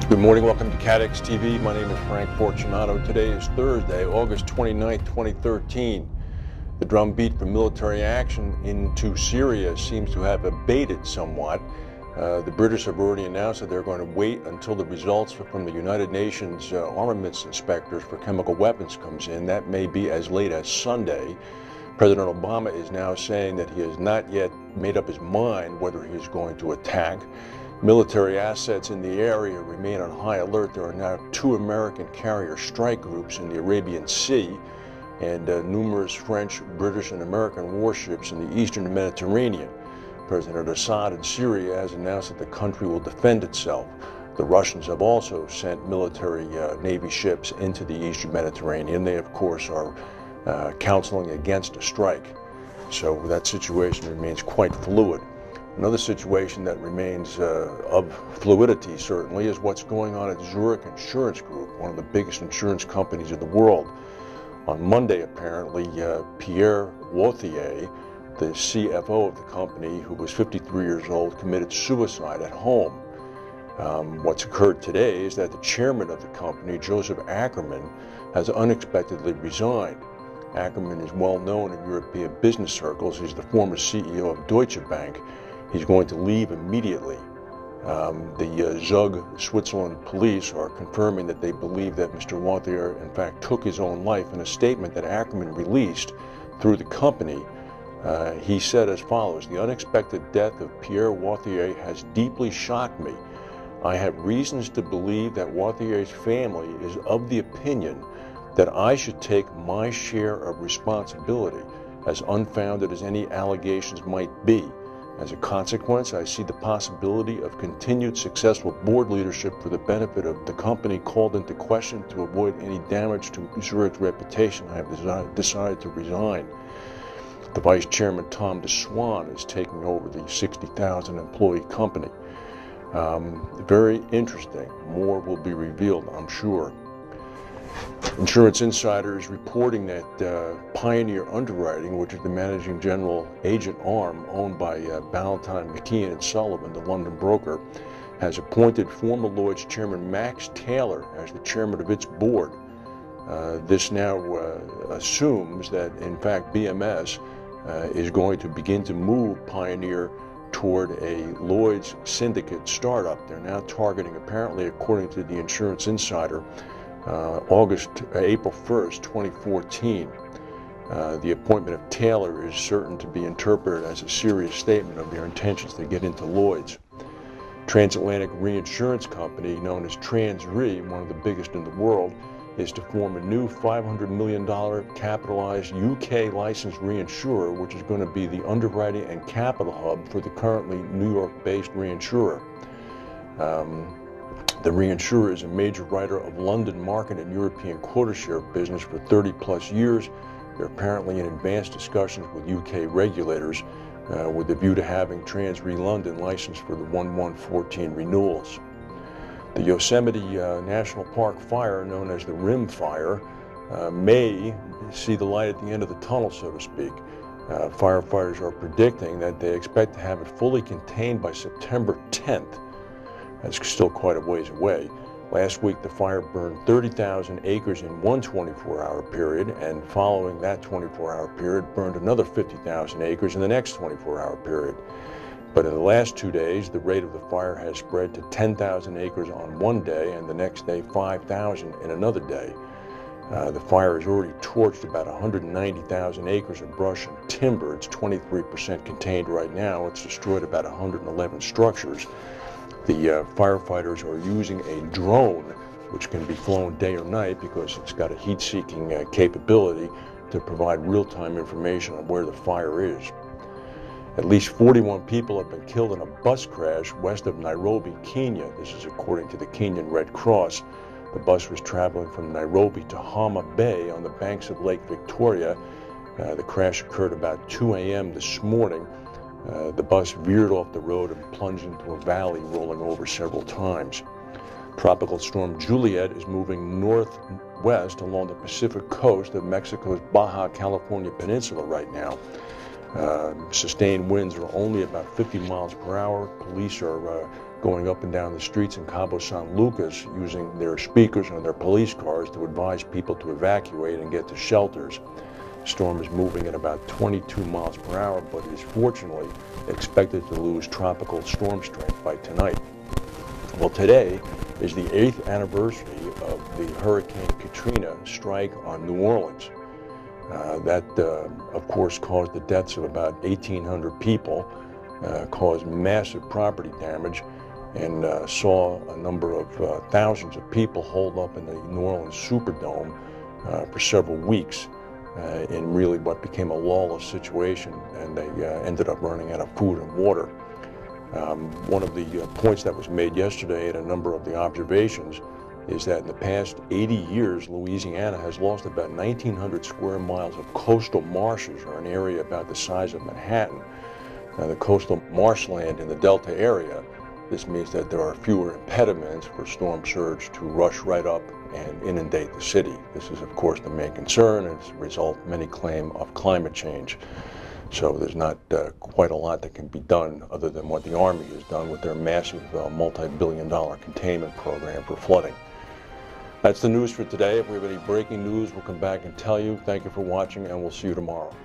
Good morning, welcome to CATEX TV. My name is Frank Fortunato. Today is Thursday, August 29th, 2013. The drumbeat for military action into Syria seems to have abated somewhat. The British have already announced that they're going to wait until the results from the United Nations armaments inspectors for chemical weapons comes in. That may be as late as Sunday. President Obama is now saying that he has not yet made up his mind whether he is going to attack. Military assets in the area remain on high alert. There are now 2 American carrier strike groups in the Arabian Sea and numerous French, British, and American warships in the eastern Mediterranean. President Assad in Syria has announced that the country will defend itself. The Russians have also sent military Navy ships into the eastern Mediterranean. They, of course, are counseling against a strike. So that situation remains quite fluid. Another situation that remains of fluidity, certainly, is what's going on at Zurich Insurance Group, one of the biggest insurance companies in the world. On Monday, apparently, Pierre Wauthier, the CFO of the company, who was 53 years old, committed suicide at home. What's occurred today is that the chairman of the company, Joseph Ackerman, has unexpectedly resigned. Ackerman is well known in European business circles. He's the former CEO of Deutsche Bank. He's going to leave immediately. The Zug, Switzerland police are confirming that they believe that Mr. Wauthier, in fact, took his own life. In a statement that Ackerman released through the company, he said as follows: "The unexpected death of Pierre Wauthier has deeply shocked me. I have reasons to believe that Wautier's family is of the opinion that I should take my share of responsibility, as unfounded as any allegations might be. As a consequence, I see the possibility of continued successful board leadership for the benefit of the company called into question. To avoid any damage to Zurich's reputation, I have decided to resign." The vice chairman, Tom DeSwan, is taking over the 60,000 employee company. Very interesting. More will be revealed, I'm sure. Insurance Insider is reporting that Pioneer Underwriting, which is the managing general agent arm owned by Ballantyne, McKeon and Sullivan, the London broker, has appointed former Lloyd's chairman Max Taylor as the chairman of its board. This now assumes that, in fact, BMS is going to begin to move Pioneer toward a Lloyd's syndicate startup. They're now targeting, apparently, according to the Insurance Insider, April 1st, 2014. The appointment of Taylor is certain to be interpreted as a serious statement of their intentions to get into Lloyd's. Transatlantic reinsurance company known as TransReem, one of the biggest in the world, is to form a new $500 million capitalized UK licensed reinsurer, which is going to be the underwriting and capital hub for the currently New York-based reinsurer. The reinsurer is a major writer of London market and European quota share business for 30 plus years. They're apparently in advanced discussions with UK regulators with a view to having TransReem London licensed for the 1/1/14 renewals. The Yosemite National Park fire, known as the Rim Fire, may see the light at the end of the tunnel, so to speak. Firefighters are predicting that they expect to have it fully contained by September 10th. That's still quite a ways away. Last week, the fire burned 30,000 acres in one 24-hour period, and following that 24-hour period, burned another 50,000 acres in the next 24-hour period. But in the last 2 days, the rate of the fire has spread to 10,000 acres on one day, and the next day 5,000 in another day. The fire has already torched about 190,000 acres of brush and timber. It's 23% contained right now. It's destroyed about 111 structures. The firefighters are using a drone, which can be flown day or night because it's got a heat-seeking capability to provide real-time information on where the fire is. At least 41 people have been killed in a bus crash west of Nairobi, Kenya. This is according to the Kenyan Red Cross. The bus was traveling from Nairobi to Homa Bay on the banks of Lake Victoria. The crash occurred about 2 a.m. this morning. The bus veered off the road and plunged into a valley, rolling over several times. Tropical storm Juliette is moving northwest along the Pacific coast of Mexico's Baja California Peninsula right now. Sustained winds are only about 50 miles per hour. Police are going up and down the streets in Cabo San Lucas using their speakers and their police cars to advise people to evacuate and get to shelters. The storm is moving at about 22 miles per hour, but is fortunately expected to lose tropical storm strength by tonight. Well, today is the 8th anniversary of the Hurricane Katrina strike on New Orleans. That, of course, caused the deaths of about 1,800 people, caused massive property damage, and saw a number of thousands of people holed up in the New Orleans Superdome for several weeks in really what became a lawless situation, and they ended up running out of food and water. One of the points that was made yesterday at a number of the observations is that in the past 80 years, Louisiana has lost about 1,900 square miles of coastal marshes, or an area about the size of Manhattan. Now, the coastal marshland in the Delta area, this means that there are fewer impediments for storm surge to rush right up and inundate the city. This is, of course, the main concern, and as a result, many claim of climate change. So there's not quite a lot that can be done other than what the Army has done with their massive multi-billion-dollar containment program for flooding. That's the news for today. If we have any breaking news, we'll come back and tell you. Thank you for watching, and we'll see you tomorrow.